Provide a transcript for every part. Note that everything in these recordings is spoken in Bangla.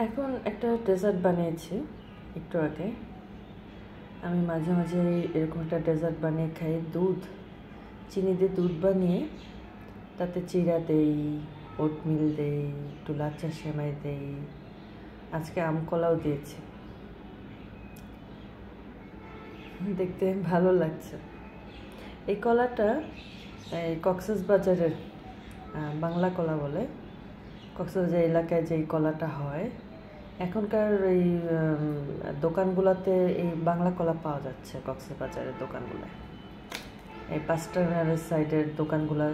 এখন একটা ডেজার্ট বানিয়েছি একটু আগে। আমি মাঝে মাঝে এরকম একটা ডেজার্ট বানিয়ে খাই। চিনি দিয়ে দুধ বানিয়ে তাতে চিড়া দেই, ওটমিল দেই, একটু লাচ্চা সেমাই দেই, আজকে আম কলাও দিয়েছি। দেখতে ভালো লাগছে। এই কলাটা কক্সবাজারের বাংলা কলা বলে। কক্সবাজার এলাকায় যে কলাটা হয়, এখনকার এই দোকানগুলোতে এই বাংলা কলা পাওয়া যাচ্ছে। কক্সবাজারের দোকানগুলোয়, এই বাস টার্মিনালের সাইডের দোকানগুলো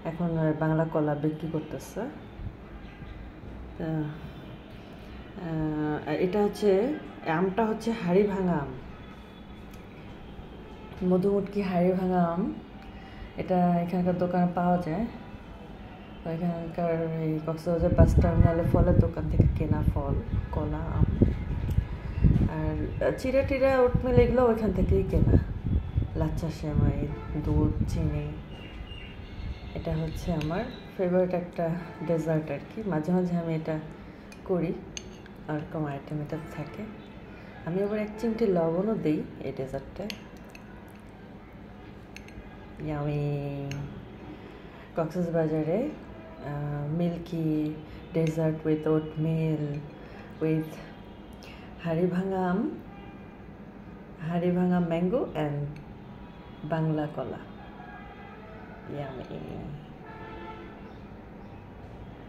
এখন বাংলা কলা বিক্রি করতেছে। এটা হচ্ছে আমটা হচ্ছে হাড়ি ভাঙা আম, মধুমটকি হাড়ি ভাঙা আম। এটা এখানকার দোকানে পাওয়া যায়। এখানকার এই কক্সবাজার বাস টার্মিনালে ফলের দোকান থেকে কেনা ফল, কলা, আম। আর চিড়া টিড়া, ওটমিল এগুলো ওইখান থেকেই কেনা। লাচ্চা সেমাই, দুধ, চিনি। এটা হচ্ছে আমার ফেভারিট একটা ডেজার্ট আর কি। মাঝে মাঝে আমি এটা করি, আর কম আইটেম এটা থাকে। আমি আবার 1 চিমটি লবণও দিই এই ডেজার্টটায়। আমি কক্সবাজারে milky dessert with oatmeal, with হাড়ি ভাঙা ম্যাঙ্গো অ্যান্ড বাংলা কলা। ইয়ামি।